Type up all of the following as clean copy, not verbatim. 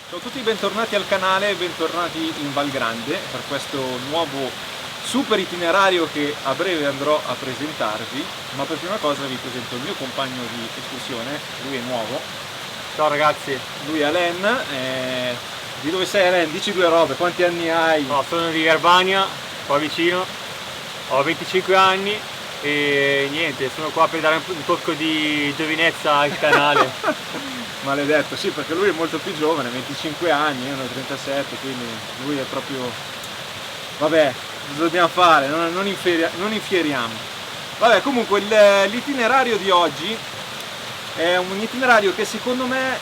Ciao a tutti, bentornati al canale, bentornati in Val Grande per questo nuovo super itinerario che a breve andrò a presentarvi, ma per prima cosa vi presento il mio compagno di escursione, lui è nuovo. Ciao ragazzi. Lui è Alain, di dove sei Alain? Dici due robe, quanti anni hai? No, sono di Verbania, qua vicino, ho 25 anni e niente, sono qua per dare un tocco di giovinezza al canale. Maledetto, sì, perché lui è molto più giovane, 25 anni, io ne ho 37, quindi lui è proprio... Vabbè, cosa dobbiamo fare? Non infieriamo. Vabbè, comunque l'itinerario di oggi è un itinerario che secondo me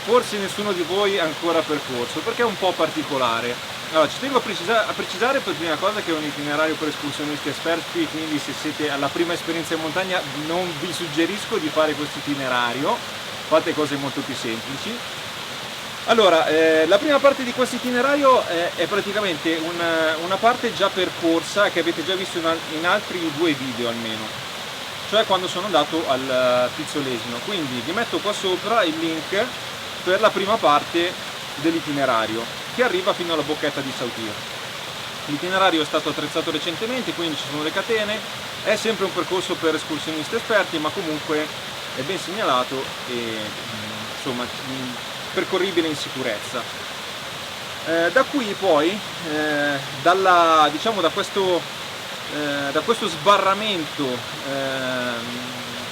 forse nessuno di voi ha ancora percorso, perché è un po' particolare. Allora, ci tengo a precisare per prima cosa che è un itinerario per escursionisti esperti, quindi se siete alla prima esperienza in montagna non vi suggerisco di fare questo itinerario, fate cose molto più semplici. Allora, la prima parte di questo itinerario è praticamente una parte già percorsa che avete già visto in altri due video almeno, cioè quando sono andato al Pizzolesino, quindi vi metto qua sopra il link per la prima parte dell'itinerario che arriva fino alla Bocchetta di Sautir. L'itinerario è stato attrezzato recentemente, quindi ci sono le catene, è sempre un percorso per escursionisti esperti, ma comunque è ben segnalato e insomma percorribile in sicurezza. Da qui poi, da questo sbarramento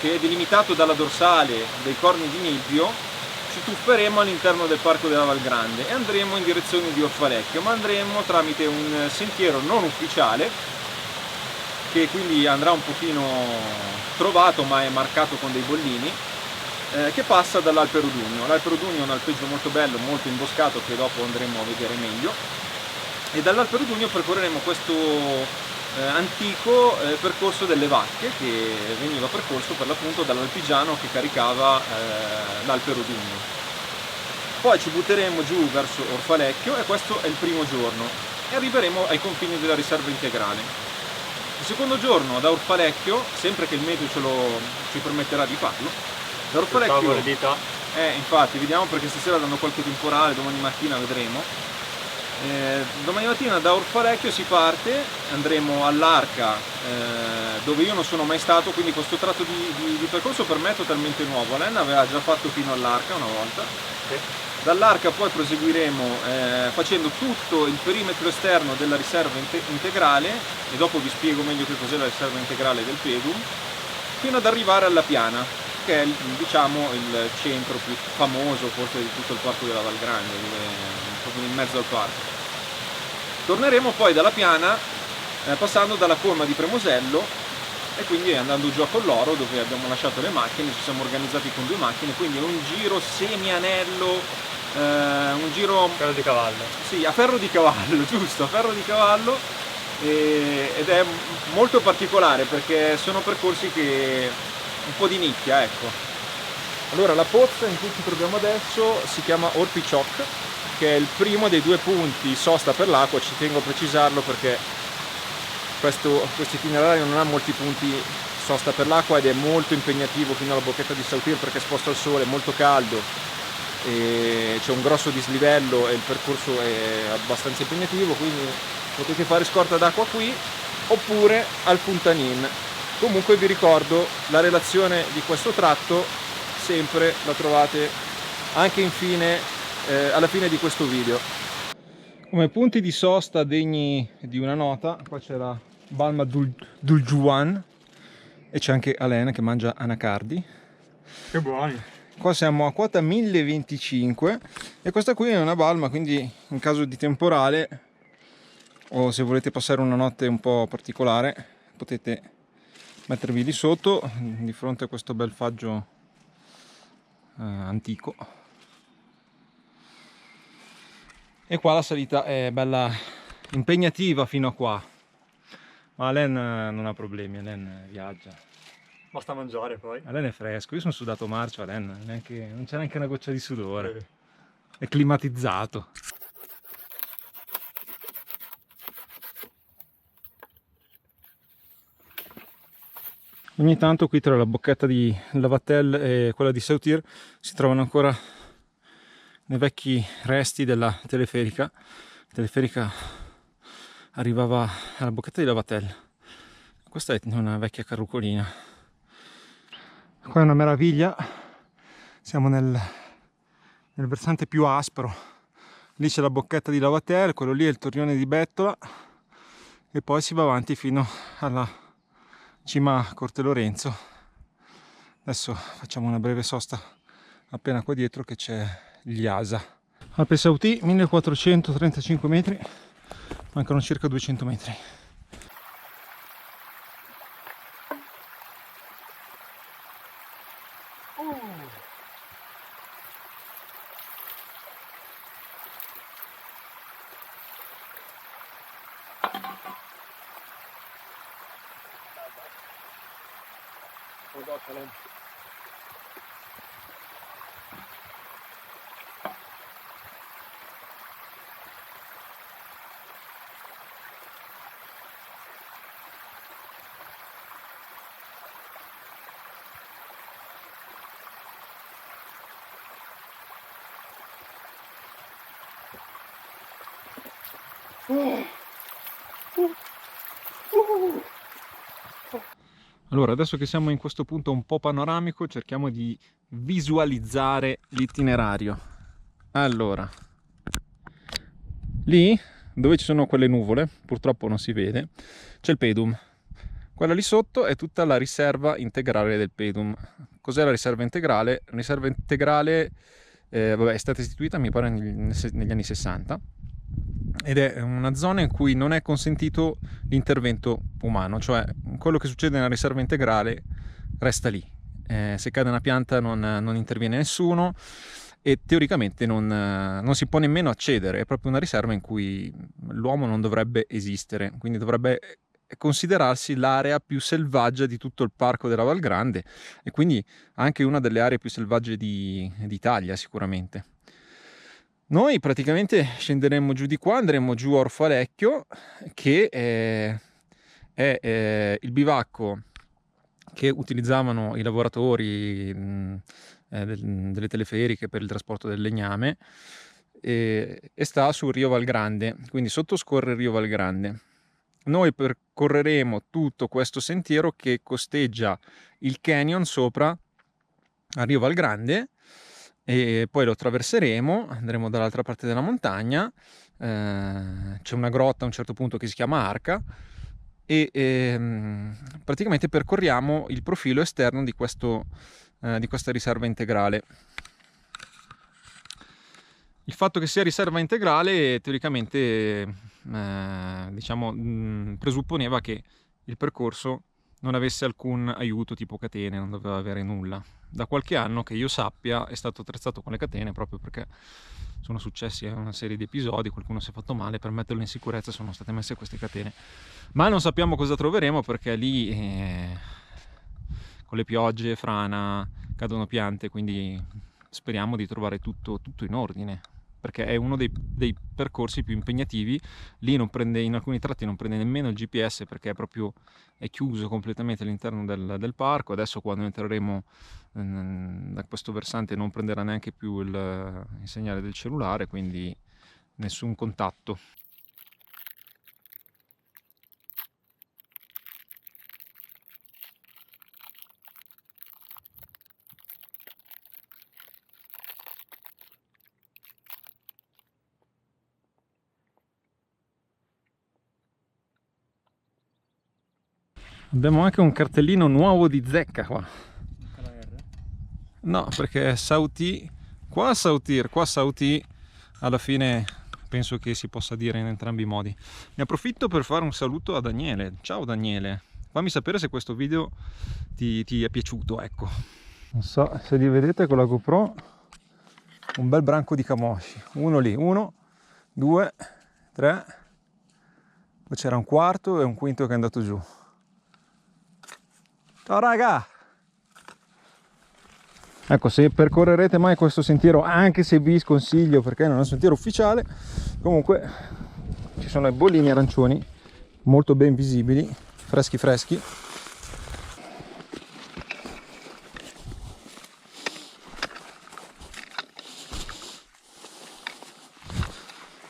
che è delimitato dalla dorsale dei Corni di Nibbio, ci tufferemo all'interno del parco della Val Grande e andremo in direzione di Orfalecchio, ma andremo tramite un sentiero non ufficiale che quindi andrà un pochino trovato, ma è marcato con dei bollini, che passa dall'Alpe Rodugno. L'Alpe Rodugno è un alpeggio molto bello, molto imboscato, che dopo andremo a vedere meglio, e dall'Alpe Rodugno percorreremo questo antico percorso delle vacche che veniva percorso per l'appunto dall'alpigiano che caricava l'Alpe Rodugno. Poi ci butteremo giù verso Orfalecchio e questo è il primo giorno e arriveremo ai confini della riserva integrale. Il secondo giorno da Orfalecchio, sempre che il meteo ci permetterà di farlo, da Orfalecchio, infatti vediamo, perché stasera danno qualche temporale, domani mattina vedremo. Domani mattina da Orfalecchio si parte, andremo all'Arca, dove io non sono mai stato, quindi questo tratto di percorso per me è totalmente nuovo. Alain aveva già fatto fino all'Arca una volta. Dall'Arca poi proseguiremo facendo tutto il perimetro esterno della riserva integrale, e dopo vi spiego meglio che cos'è la riserva integrale del Pedum, fino ad arrivare alla Piana, che è diciamo il centro più famoso forse di tutto il parco della Val Grande, proprio in mezzo al parco. Torneremo poi dalla Piana passando dalla colma di Premosello e quindi andando giù a Colloro, dove abbiamo lasciato le macchine, ci siamo organizzati con due macchine, quindi un giro semi-anello, un giro... A ferro di cavallo. Sì, a ferro di cavallo, giusto, a ferro di cavallo, ed è molto particolare perché sono percorsi che un po' di nicchia, ecco. Allora, la pozza in cui ci troviamo adesso si chiama Orpicioc, che è il primo dei due punti sosta per l'acqua. Ci tengo a precisarlo perché questo itinerario non ha molti punti sosta per l'acqua ed è molto impegnativo fino alla Bocchetta di Sautir perché è esposto al sole, è molto caldo e c'è un grosso dislivello e il percorso è abbastanza impegnativo, quindi potete fare scorta d'acqua qui oppure al Puntanin. Comunque vi ricordo la relazione di questo tratto, sempre la trovate anche alla fine di questo video. Come punti di sosta degni di una nota, qua c'è la Balma Duljuan e c'è anche Alain che mangia anacardi. Che buoni! Qua siamo a quota 1025 e questa qui è una balma, quindi in caso di temporale o se volete passare una notte un po' particolare potete mettervi lì sotto di fronte a questo bel faggio antico. E qua la salita è bella impegnativa fino a qua, ma Alain non ha problemi, Alain viaggia. Basta mangiare poi. Alain è fresco, io sono sudato marcio, Alain non c'è neanche una goccia di sudore, è climatizzato. Ogni tanto qui tra la Bocchetta di Lavatel e quella di Sautir si trovano ancora nei vecchi resti della teleferica. La teleferica arrivava alla Bocchetta di Lavatel. Questa è una vecchia carrucolina. Qua è una meraviglia. Siamo nel versante più aspro. Lì c'è la Bocchetta di Lavatel, quello lì è il torrione di Bettola e poi si va avanti fino alla cima a Corte Lorenzo. Adesso facciamo una breve sosta appena qua dietro che c'è gli Asa. Alpe Sautì, 1435 metri, mancano circa 200 metri. Allora, adesso che siamo in questo punto un po' panoramico, cerchiamo di visualizzare l'itinerario. Allora, lì dove ci sono quelle nuvole, purtroppo non si vede, c'è il pedum. Quella lì sotto è tutta la riserva integrale del pedum. Cos'è la riserva integrale? La riserva integrale è stata istituita, mi pare, negli anni 60. Ed è una zona in cui non è consentito l'intervento umano, cioè quello che succede nella riserva integrale resta lì. Se cade una pianta non interviene nessuno e teoricamente non si può nemmeno accedere, è proprio una riserva in cui l'uomo non dovrebbe esistere, quindi dovrebbe considerarsi l'area più selvaggia di tutto il parco della Val Grande e quindi anche una delle aree più selvagge d'Italia sicuramente. Noi praticamente scenderemo giù di qua, andremo giù a Orfalecchio, che è il bivacco che utilizzavano i lavoratori delle teleferiche per il trasporto del legname e sta sul Rio Val Grande, quindi sottoscorre il Rio Val Grande. Noi percorreremo tutto questo sentiero che costeggia il canyon sopra al Rio Val Grande e poi lo attraverseremo, andremo dall'altra parte della montagna, c'è una grotta a un certo punto che si chiama Arca e praticamente percorriamo il profilo esterno di questa riserva integrale. Il fatto che sia riserva integrale teoricamente presupponeva che il percorso non avesse alcun aiuto tipo catene, non doveva avere nulla. Da qualche anno che io sappia è stato attrezzato con le catene proprio perché sono successi una serie di episodi, qualcuno si è fatto male, per metterlo in sicurezza sono state messe queste catene. Ma non sappiamo cosa troveremo perché lì con le piogge, frana, cadono piante, quindi speriamo di trovare tutto in ordine, perché è uno dei percorsi più impegnativi. Lì in alcuni tratti non prende nemmeno il GPS perché è chiuso completamente all'interno del parco. Adesso quando entreremo da questo versante non prenderà neanche più il segnale del cellulare, quindi nessun contatto. Abbiamo anche un cartellino nuovo di zecca qua. No, perché Sautì, qua Sautì, alla fine penso che si possa dire in entrambi i modi. Ne approfitto per fare un saluto a Daniele. Ciao Daniele, fammi sapere se questo video ti è piaciuto, ecco. Non so se li vedete con la GoPro, un bel branco di camosci. Uno lì, 1, 2, 3, poi c'era un quarto e un quinto che è andato giù. Ciao raga! Ecco, se percorrerete mai questo sentiero, anche se vi sconsiglio perché non è un sentiero ufficiale, comunque ci sono i bollini arancioni molto ben visibili, freschi freschi.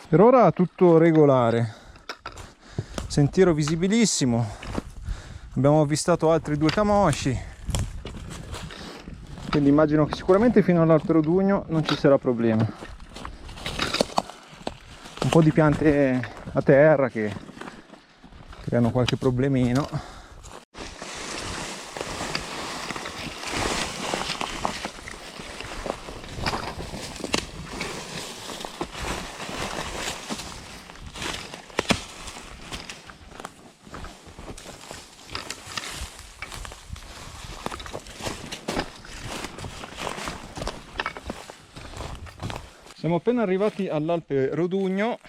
Per ora tutto regolare, sentiero visibilissimo, abbiamo avvistato altri 2 camosci, quindi immagino che sicuramente fino all'Alpero d'Ugno non ci sarà problema. Un po' di piante a terra che creano qualche problemino. Siamo appena arrivati all'Alpero d'Ugno.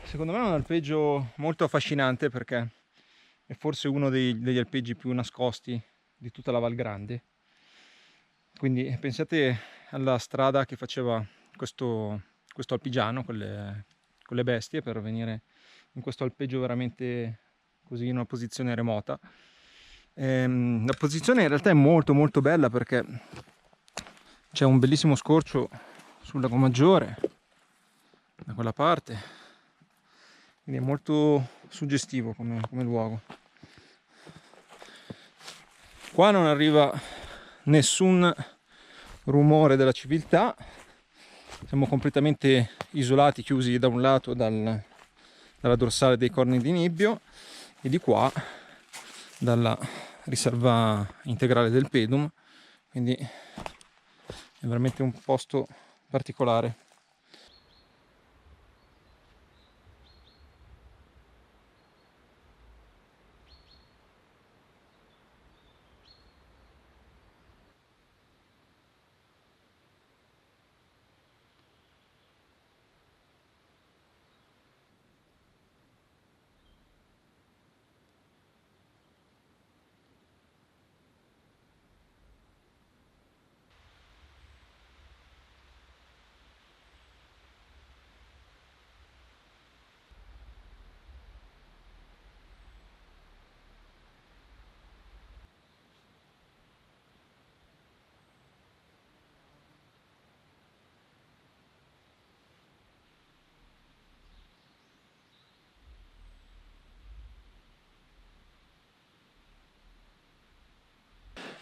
Secondo me è un alpeggio molto affascinante perché è forse uno degli alpeggi più nascosti di tutta la Val Grande. Quindi pensate alla strada che faceva questo alpigiano con le bestie per venire in questo alpeggio veramente così in una posizione remota. La posizione in realtà è molto molto bella perché c'è un bellissimo scorcio sul Lago Maggiore da quella parte, quindi è molto suggestivo come luogo. Qua non arriva nessun rumore della civiltà, siamo completamente isolati, chiusi da un lato dalla dorsale dei Corni di Nibbio e di qua dalla riserva integrale del Pedum, quindi è veramente un posto particolare.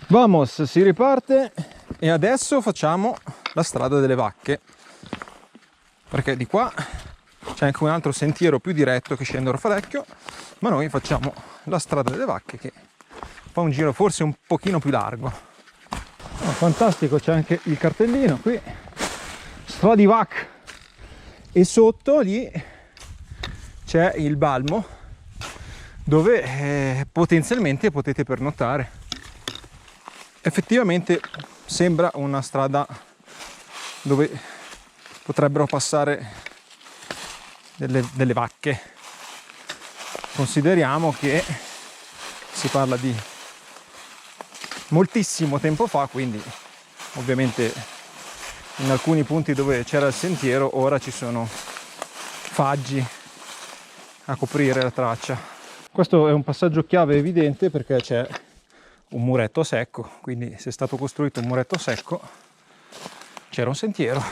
Vamos, si riparte e adesso facciamo la strada delle vacche, perché di qua c'è anche un altro sentiero più diretto che scende a Orfalecchio, ma noi facciamo la strada delle vacche che fa un giro forse un pochino più largo. Oh, fantastico, c'è anche il cartellino qui, strada di Vac, e sotto lì c'è il Balmo dove potenzialmente potete pernottare. Effettivamente sembra una strada dove potrebbero passare delle vacche. Consideriamo che si parla di moltissimo tempo fa, quindi ovviamente in alcuni punti dove c'era il sentiero ora ci sono faggi a coprire la traccia. Questo è un passaggio chiave evidente perché c'è un muretto a secco, quindi se è stato costruito un muretto a secco c'era un sentiero.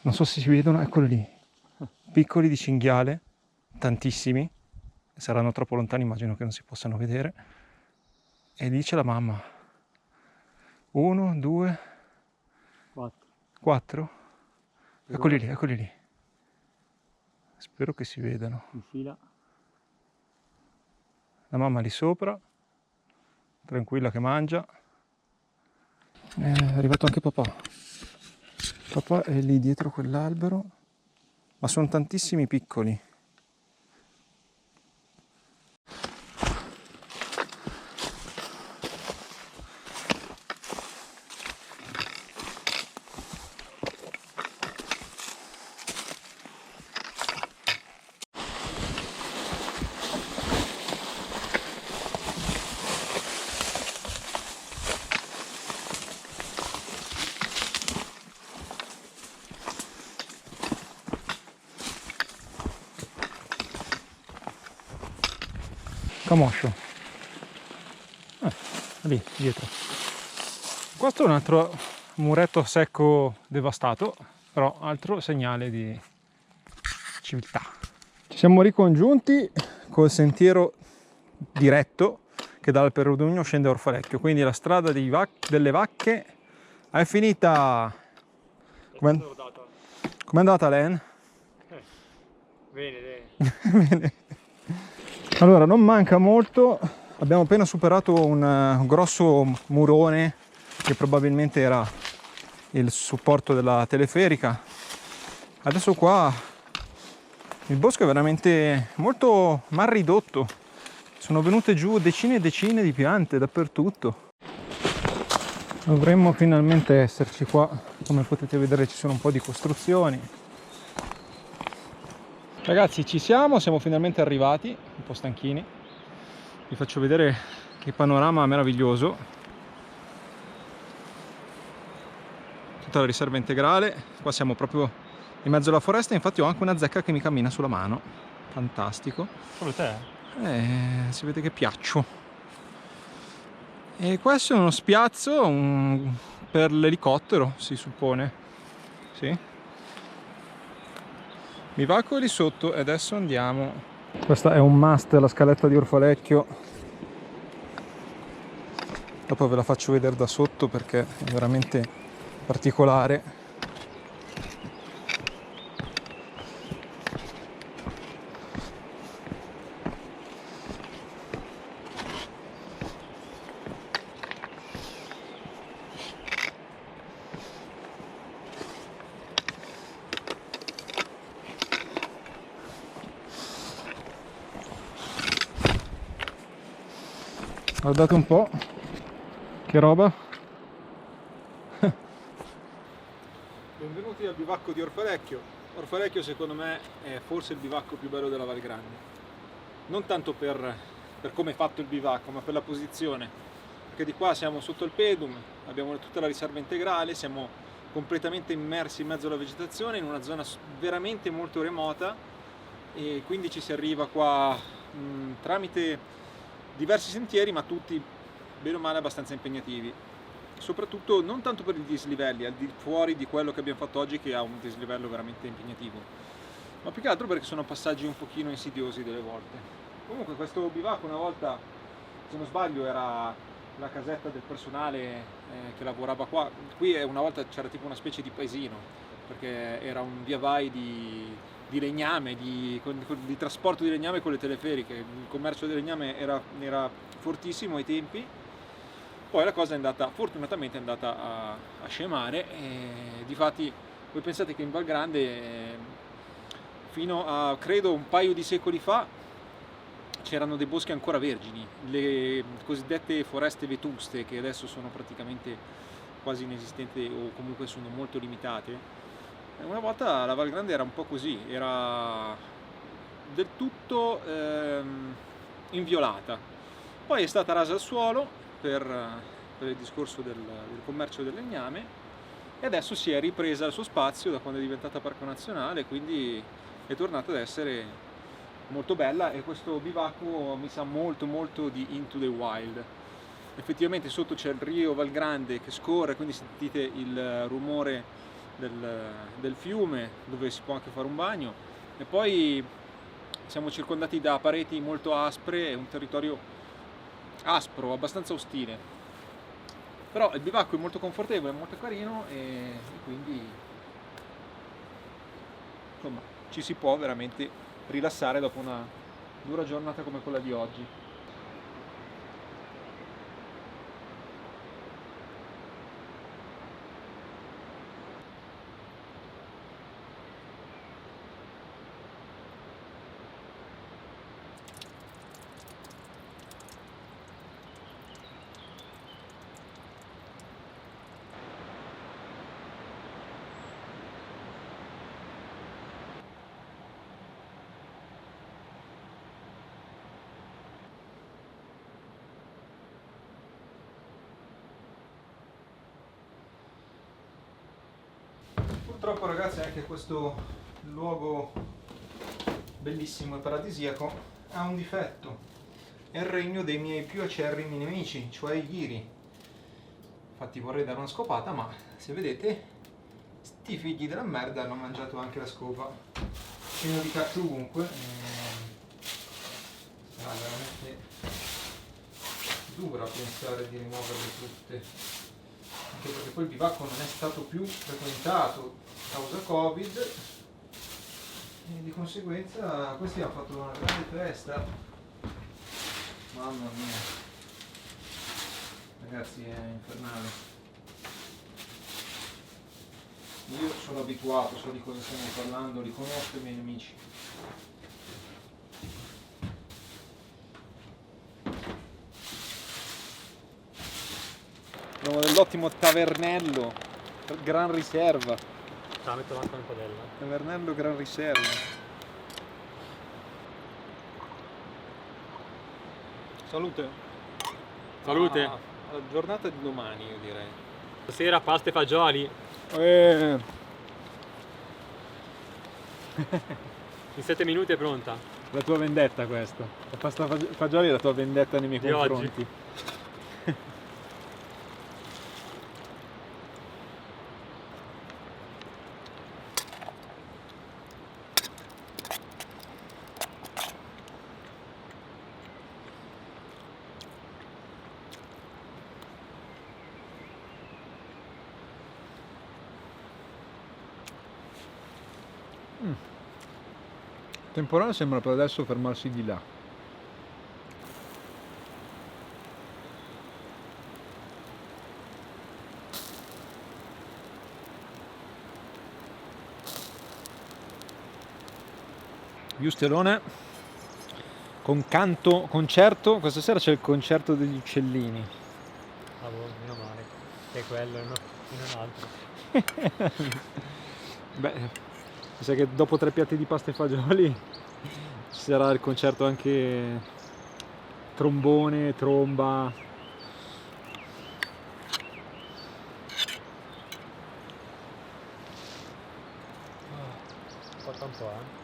Non so se si vedono, eccolo lì. Piccoli di cinghiale, tantissimi, saranno troppo lontani, immagino che non si possano vedere. E lì c'è la mamma. 1, 2, 4. Eccoli lì, eccoli lì. Spero che si vedano. In fila. La mamma lì sopra, tranquilla che mangia. È arrivato anche papà. Papà è lì dietro quell'albero. Ma sono tantissimi piccoli. Camoscio. Lì, dietro. Questo è un altro muretto secco devastato, però altro segnale di civiltà. Ci siamo ricongiunti col sentiero diretto che dal Perudugno scende a Orfalecchio, quindi la strada delle vacche è finita. Com'è andata, Len? Bene. Bene. Allora, non manca molto, abbiamo appena superato un grosso murone che probabilmente era il supporto della teleferica. Adesso qua il bosco è veramente molto mal ridotto, sono venute giù decine e decine di piante dappertutto. Dovremmo finalmente esserci qua. Come potete vedere ci sono un po' di costruzioni. Ragazzi, siamo finalmente arrivati, un po' stanchini. Vi faccio vedere che panorama meraviglioso. Tutta la riserva integrale. Qua siamo proprio in mezzo alla foresta, infatti ho anche una zecca che mi cammina sulla mano. Fantastico. Solo te? Si vede che piaccio. E questo è uno spiazzo per l'elicottero, si suppone. Sì. Bivacco lì sotto e adesso andiamo. Questa è un must, la scaletta di Orfalecchio. Dopo ve la faccio vedere da sotto perché è veramente particolare. Guardate un po', che roba. Benvenuti al bivacco di Orfalecchio. Orfalecchio secondo me è forse il bivacco più bello della Val Grande. Non tanto per come è fatto il bivacco, ma per la posizione. Perché di qua siamo sotto il pedum, abbiamo tutta la riserva integrale, siamo completamente immersi in mezzo alla vegetazione, in una zona veramente molto remota, e quindi ci si arriva qua tramite diversi sentieri, ma tutti bene o male abbastanza impegnativi, soprattutto non tanto per i dislivelli, al di fuori di quello che abbiamo fatto oggi che ha un dislivello veramente impegnativo, ma più che altro perché sono passaggi un pochino insidiosi delle volte. Comunque questo bivacco una volta, se non sbaglio, era la casetta del personale che lavorava qua. Qui una volta c'era tipo una specie di paesino, perché era un via vai di legname, di trasporto di legname con le teleferiche. Il commercio del legname era fortissimo ai tempi. Poi la cosa è andata, fortunatamente è andata a scemare, e difatti voi pensate che in Val Grande fino a credo un paio di secoli fa c'erano dei boschi ancora vergini, le cosiddette foreste vetuste, che adesso sono praticamente quasi inesistenti o comunque sono molto limitate. Una volta la Val Grande era un po' così, era del tutto inviolata, poi è stata rasa al suolo per il discorso del commercio del legname, e adesso si è ripresa il suo spazio da quando è diventata parco nazionale, quindi è tornata ad essere molto bella, e questo bivacco mi sa molto di Into the Wild. Effettivamente sotto c'è il rio Val Grande che scorre, quindi sentite il rumore del fiume, dove si può anche fare un bagno, e poi siamo circondati da pareti molto aspre, è un territorio aspro, abbastanza ostile, però il bivacco è molto confortevole, molto carino, e quindi insomma ci si può veramente rilassare dopo una dura giornata come quella di oggi. Purtroppo ragazzi anche questo luogo bellissimo e paradisiaco ha un difetto, è il regno dei miei più acerrimi nemici, cioè i ghiri. Infatti vorrei dare una scopata, ma se vedete, sti figli della merda hanno mangiato anche la scopa. Pieno di cacche ovunque. Sarà veramente dura pensare di rimuoverle tutte. Anche perché poi il bivacco non è stato più frequentato a causa Covid. E di conseguenza questi hanno fatto una grande festa. Mamma mia. Ragazzi, è infernale. Io sono abituato, so di cosa stiamo parlando, li conosco i miei nemici. Abbiamo dell'ottimo tavernello, gran riserva. La metto avanti un padella. Tavernello gran riserva. Salute. Salute. La giornata di domani, io direi. Stasera pasta e fagioli. In 7 minuti è pronta. La tua vendetta questa. La pasta fagioli è la tua vendetta nei miei Di confronti. oggi. Il temporale sembra per adesso fermarsi di là. Viustelone con concerto, questa sera c'è il concerto degli uccellini. Ah, boh, meno male. Che è quello e non altro. Beh, mi sa che dopo 3 piatti di pasta e fagioli ci sarà il concerto anche trombone, tromba. Porta un po', eh.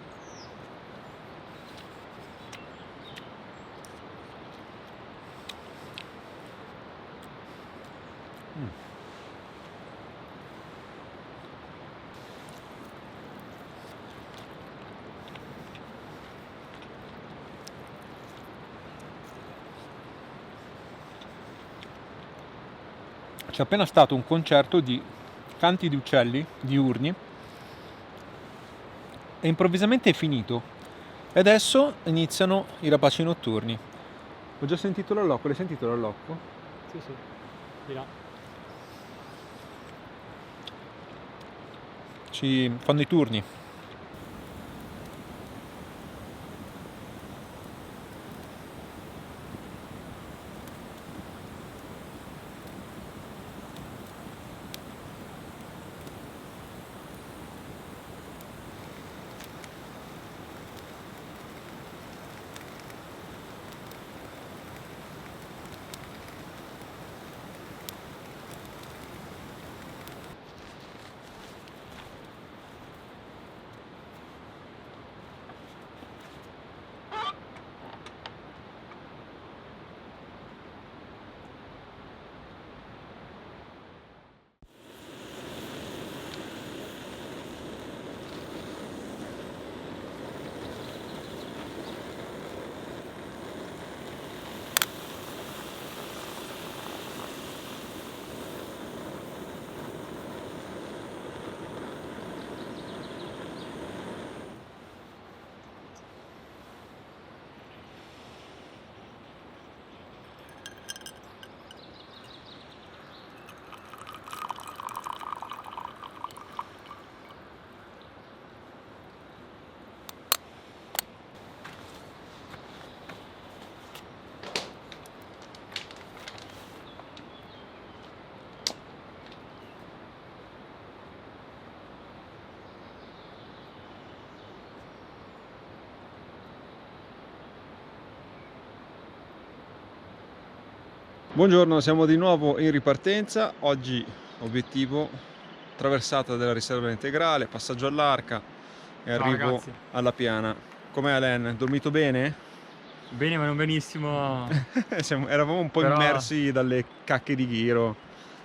C'è appena stato un concerto di canti di uccelli diurni e improvvisamente è finito e adesso iniziano i rapaci notturni. Ho già sentito l'allocco, l'hai sentito l'allocco? Sì, sì. Di là. Ci fanno i turni. Buongiorno, siamo di nuovo in ripartenza. Oggi obiettivo traversata della riserva integrale, passaggio all'arca e Ciao, arrivo ragazzi. alla piana. Com'è Alen? Dormito bene? Bene ma non benissimo. Eravamo un po' Però- immersi dalle cacche di Ghiro.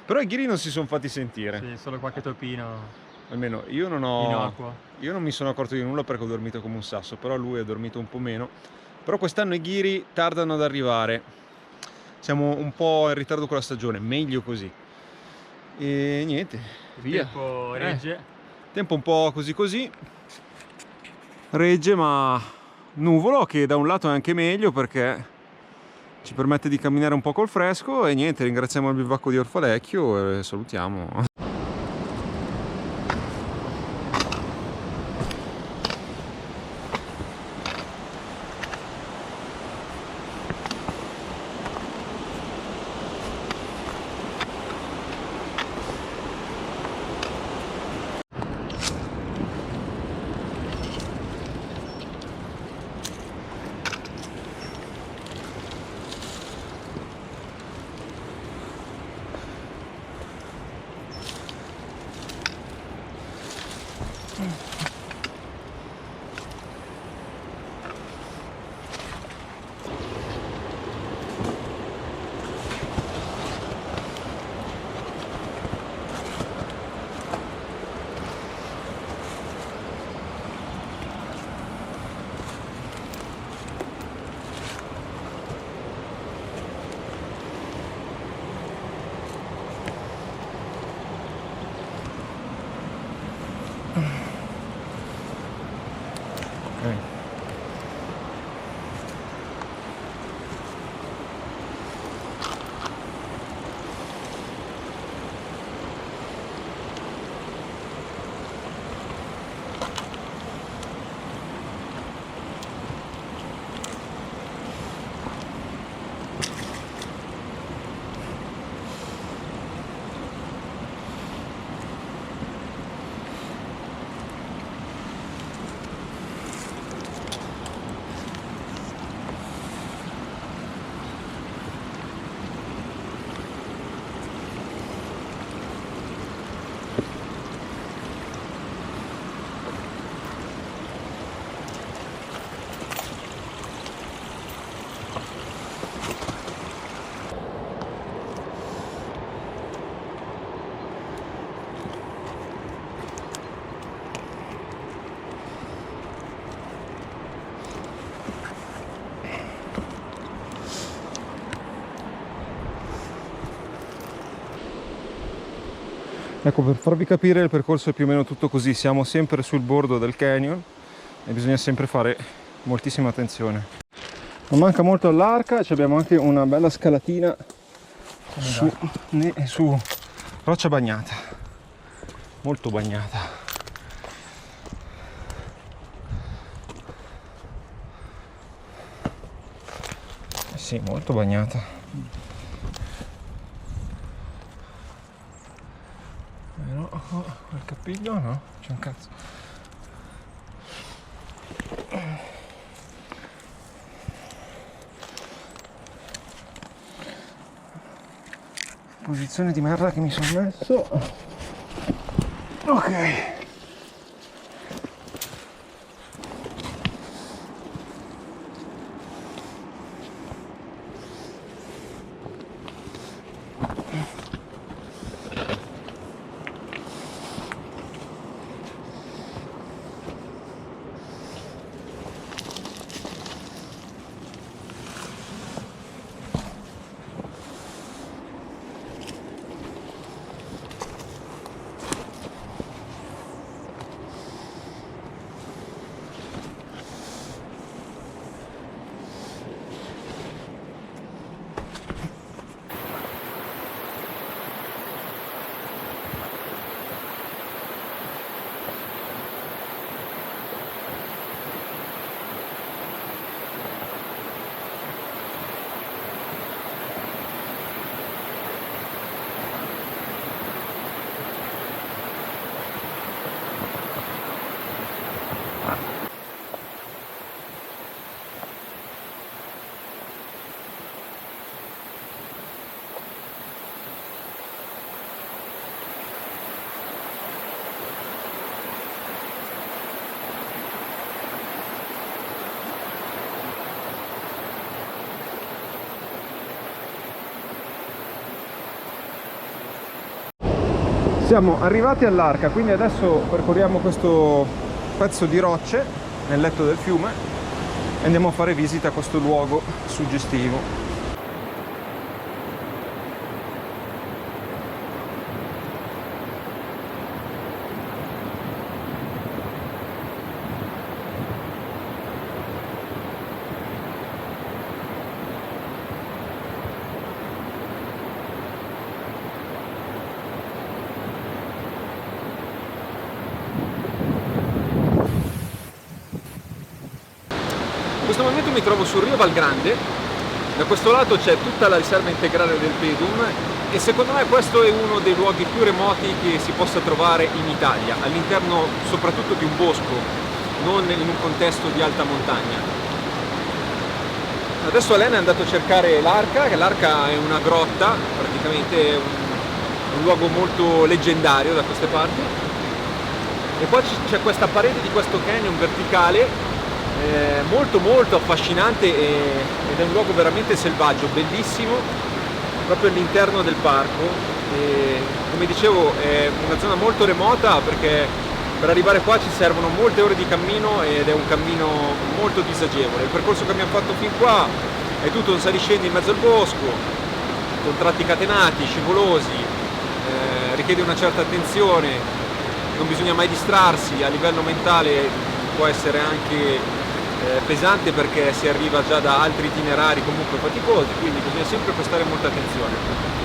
Però i Ghiri non si sono fatti sentire. Sì, solo qualche topino Almeno io non ho... in acqua. Io non mi sono accorto di nulla perché ho dormito come un sasso, però lui ha dormito un po' meno. Però quest'anno i Ghiri tardano ad arrivare. Siamo un po' in ritardo con la stagione, meglio così. E niente, Il via. tempo regge. Tempo un po' così così. Regge, ma nuvolo, che da un lato è anche meglio perché ci permette di camminare un po' col fresco. E niente, ringraziamo il bivacco di Orfalecchio e salutiamo. Ecco, per farvi capire, il percorso è più o meno tutto così. Siamo sempre sul bordo del canyon e bisogna sempre fare moltissima attenzione. Non manca molto all'arca, abbiamo anche una bella scalatina su roccia bagnata, molto bagnata. Sì, molto bagnata. No, quel capiglio no, c'è un cazzo. Posizione di merda che mi sono messo. Ok. Siamo arrivati all'Arca, quindi adesso percorriamo questo pezzo di rocce nel letto del fiume e andiamo a fare visita a questo luogo suggestivo. In questo momento mi trovo sul Rio Valgrande, da questo lato c'è tutta la riserva integrale del Pedum e secondo me questo è uno dei luoghi più remoti che si possa trovare in Italia, all'interno soprattutto di un bosco, non in un contesto di alta montagna. Adesso Alain è andato a cercare l'Arca, che l'Arca è una grotta, praticamente un luogo molto leggendario da queste parti, e poi c'è questa parete di questo canyon verticale molto molto affascinante ed è un luogo veramente selvaggio, bellissimo, proprio all'interno del parco. E, come dicevo, è una zona molto remota perché per arrivare qua ci servono molte ore di cammino ed è un cammino molto disagevole. Il percorso che abbiamo fatto fin qua è tutto un saliscendi in mezzo al bosco, con tratti catenati, scivolosi, richiede una certa attenzione, non bisogna mai distrarsi, a livello mentale può essere anche pesante perché si arriva già da altri itinerari comunque faticosi, quindi bisogna sempre prestare molta attenzione.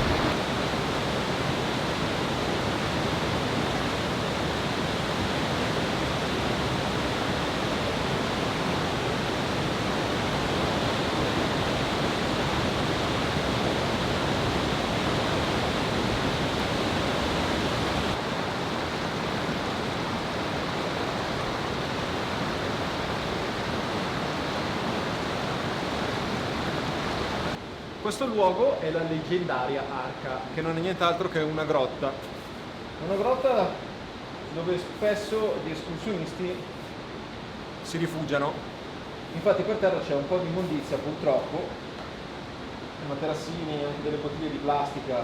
Questo luogo è la leggendaria Arca, che non è nient'altro che una grotta. Una grotta dove spesso gli escursionisti si rifugiano. Infatti per terra c'è un po' di immondizia purtroppo, materassini, anche delle bottiglie di plastica,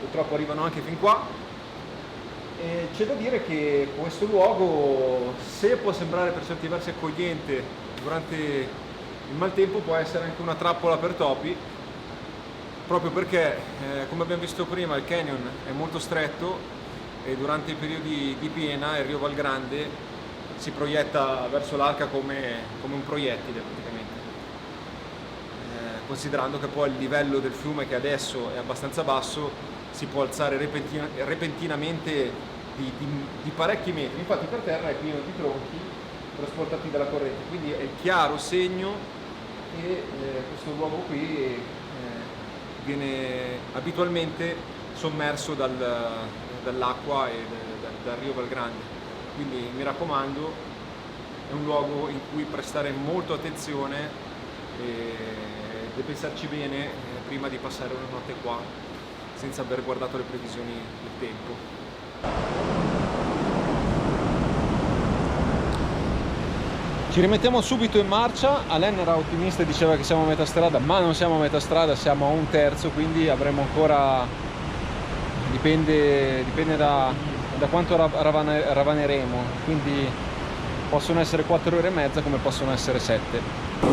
purtroppo arrivano anche fin qua. E c'è da dire che questo luogo, se può sembrare per certi versi accogliente durante il maltempo, può essere anche una trappola per topi, proprio perché, come abbiamo visto prima, il canyon è molto stretto e durante i periodi di piena il Rio Valgrande si proietta verso l'Arca come un proiettile praticamente. Considerando che poi il livello del fiume, che adesso è abbastanza basso, si può alzare repentinamente di parecchi metri. Infatti per terra è pieno di tronchi trasportati dalla corrente, quindi è il chiaro segno che questo luogo qui viene abitualmente sommerso dall'acqua e dal Rio Valgrande. Quindi mi raccomando, è un luogo in cui prestare molto attenzione e pensarci bene prima di passare una notte qua senza aver guardato le previsioni del tempo. Ci rimettiamo subito in marcia. Alain era ottimista e diceva che siamo a metà strada, ma non siamo a metà strada, siamo a un terzo, quindi avremo ancora, dipende da quanto ravaneremo, quindi possono essere 4 ore e mezza come possono essere 7.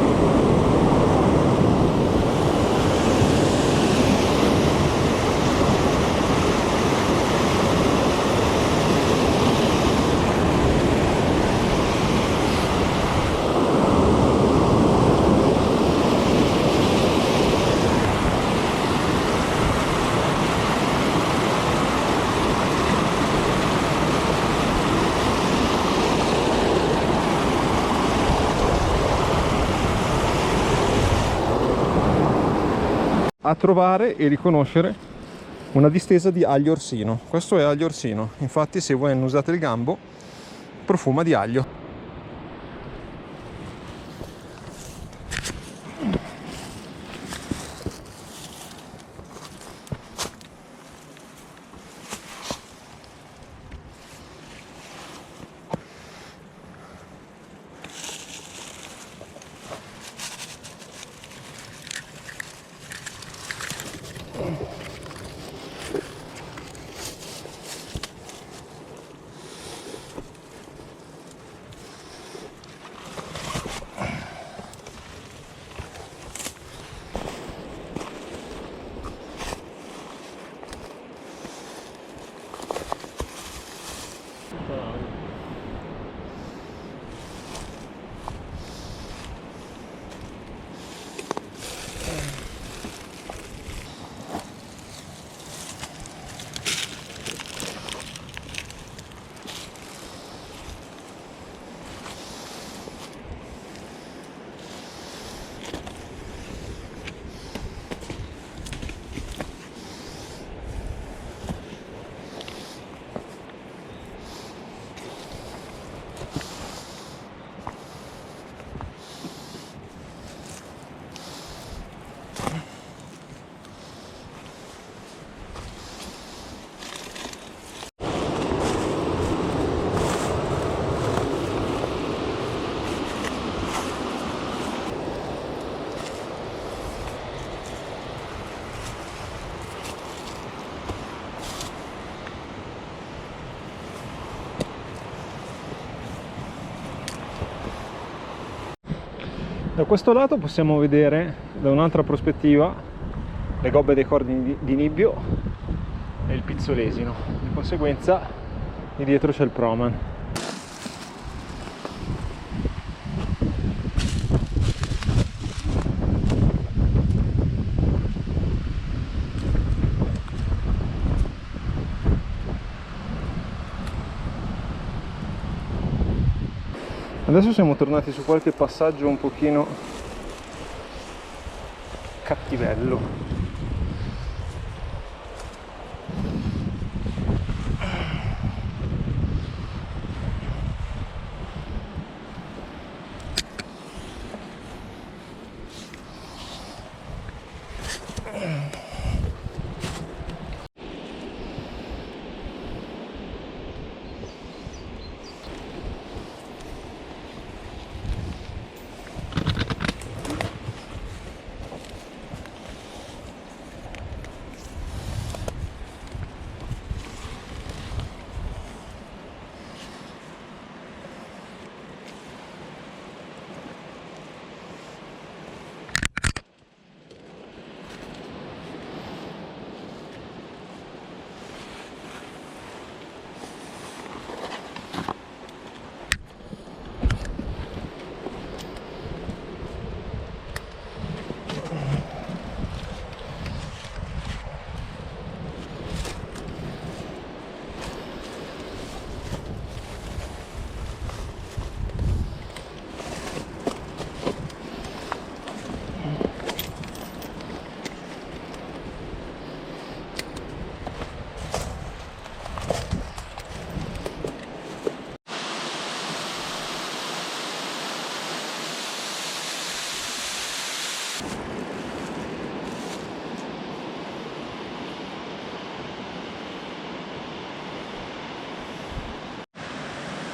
A trovare e riconoscere una distesa di aglio orsino. Questo è aglio orsino, infatti se voi annusate il gambo profuma di aglio. Da questo lato possiamo vedere da un'altra prospettiva le gobbe dei corni di Nibbio e il Pizzolesino. Di conseguenza di dietro c'è il Proman. Adesso siamo tornati su qualche passaggio un pochino cattivello.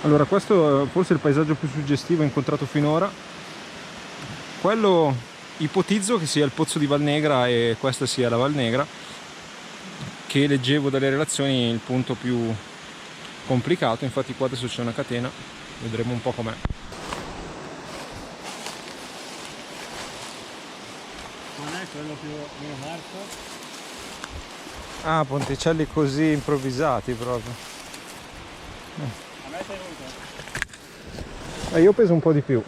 Allora, questo è forse il paesaggio più suggestivo incontrato finora. Quello ipotizzo che sia il pozzo di Valnegra e questa sia la Valnegra, che leggevo dalle relazioni il punto più complicato. Infatti qua adesso c'è una catena, vedremo un po' com'è. Non è quello più meno marco? Ah, ponticelli così improvvisati proprio. A me sei venuto? Io peso un po' di più.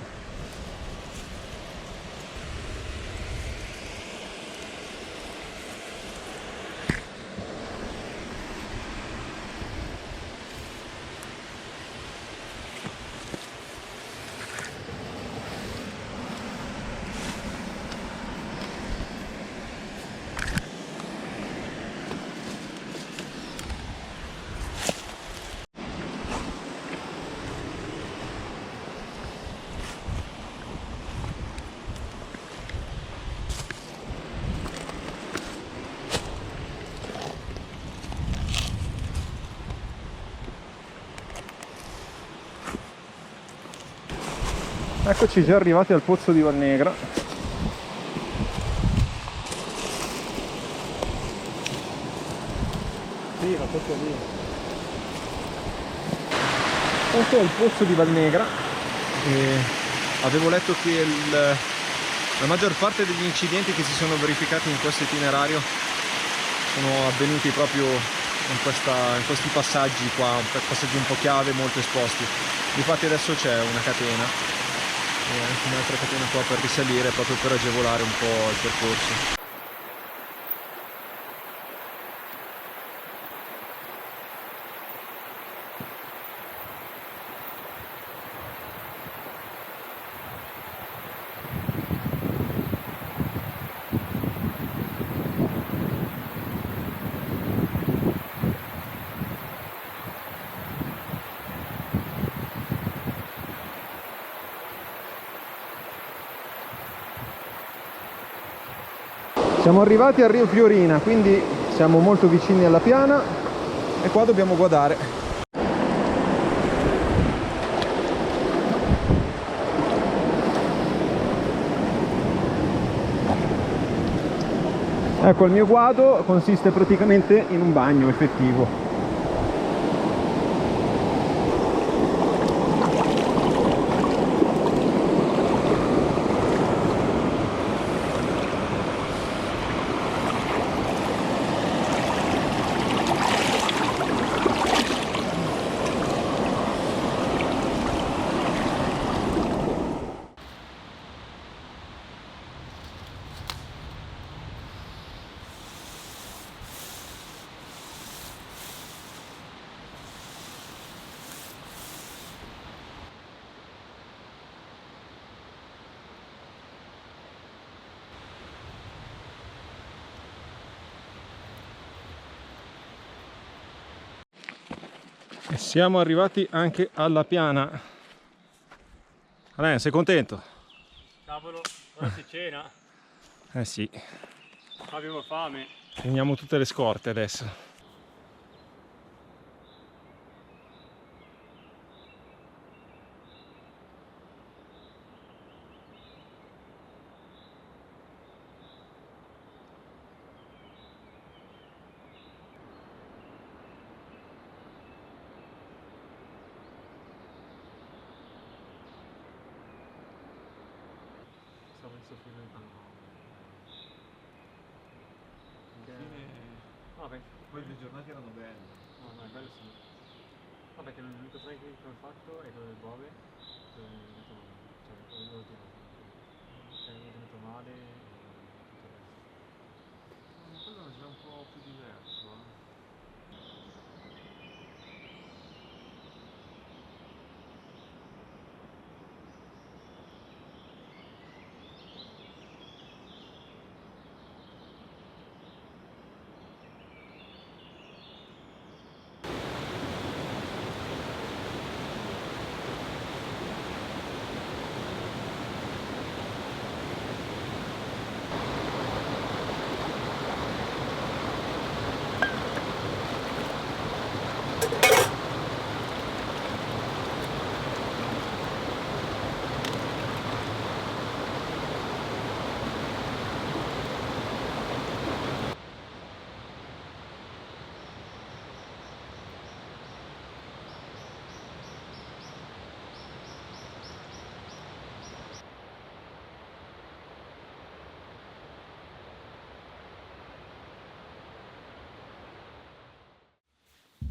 Eccoci già arrivati al pozzo di Valnegra. Sì, va tutto lì. Questo è il pozzo di Valnegra. Avevo letto che la maggior parte degli incidenti che si sono verificati in questo itinerario sono avvenuti proprio in questi passaggi qua, passaggi un po' chiave, molto esposti. Infatti adesso c'è una catena e anche un'altra catena qua per risalire, proprio per agevolare un po' il percorso. Siamo arrivati a Rio Fiorina, quindi siamo molto vicini alla piana e qua dobbiamo guardare. Ecco, il mio guado consiste praticamente in un bagno effettivo. Siamo arrivati anche alla piana. Alain, sei contento? Cavolo, ora si cena. Eh sì. Avevo fame. Finiamo tutte le scorte adesso. Poi le giornate erano belle. No, è bello sì. Vabbè, che l'unico sai che ho fatto è quello del Bove, che è venuto male e tutto il resto. Ma quello è già un po' più diverso.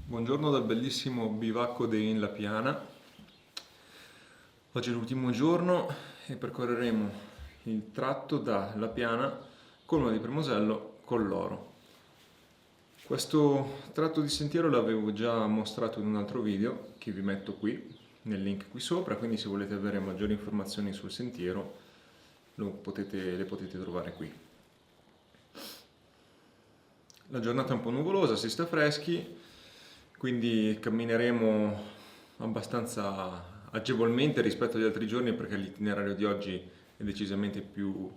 Buongiorno dal bellissimo bivacco di La Piana. Oggi è l'ultimo giorno e percorreremo il tratto da La Piana, Colma di Premosello, Colloro. Questo tratto di sentiero l'avevo già mostrato in un altro video che vi metto qui, nel link qui sopra, quindi se volete avere maggiori informazioni sul sentiero le potete trovare qui. La giornata è un po' nuvolosa, si sta freschi, quindi cammineremo abbastanza agevolmente rispetto agli altri giorni perché l'itinerario di oggi è decisamente più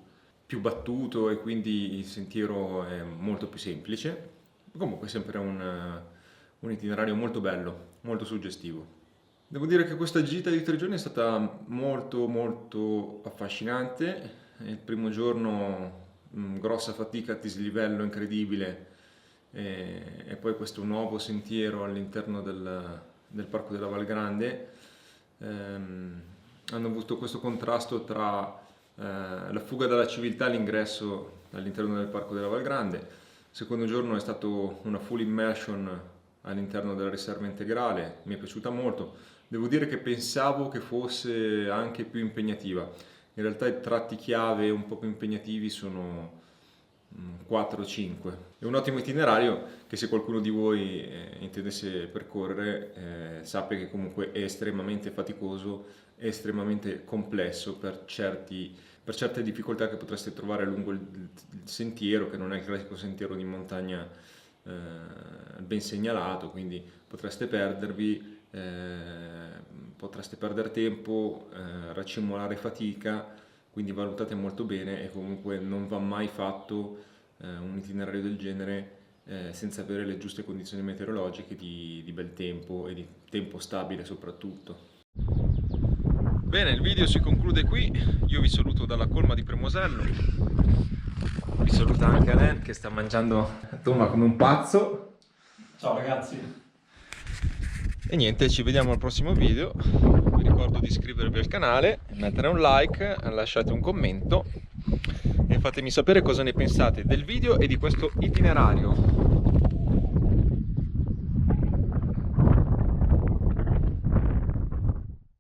battuto e quindi il sentiero è molto più semplice. Comunque è sempre un itinerario molto bello, molto suggestivo. Devo dire che questa gita di 3 giorni è stata molto affascinante. Il primo giorno grossa fatica, dislivello incredibile, e poi questo nuovo sentiero all'interno del Parco della Val Grande. Hanno avuto questo contrasto tra la fuga dalla civiltà e l'ingresso all'interno del Parco della Val Grande. Il secondo giorno è stato una full immersion all'interno della riserva integrale, mi è piaciuta molto. Devo dire che pensavo che fosse anche più impegnativa. In realtà i tratti chiave un po' più impegnativi sono 4 o 5. È un ottimo itinerario che se qualcuno di voi intendesse percorrere sappia che comunque è estremamente faticoso, è estremamente complesso per certe difficoltà che potreste trovare lungo il sentiero, che non è il classico sentiero di montagna ben segnalato, quindi potreste perdervi, potreste perdere tempo, raccimolare fatica. Quindi valutate molto bene e comunque non va mai fatto un itinerario del genere senza avere le giuste condizioni meteorologiche di bel tempo e di tempo stabile soprattutto. Bene, il video si conclude qui, io vi saluto dalla Colma di Premosello, vi saluta anche Alain che sta mangiando Toma come un pazzo. Ciao ragazzi! E niente, ci vediamo al prossimo video. Vi ricordo di iscrivervi al canale, mettere un like, lasciate un commento e fatemi sapere cosa ne pensate del video e di questo itinerario.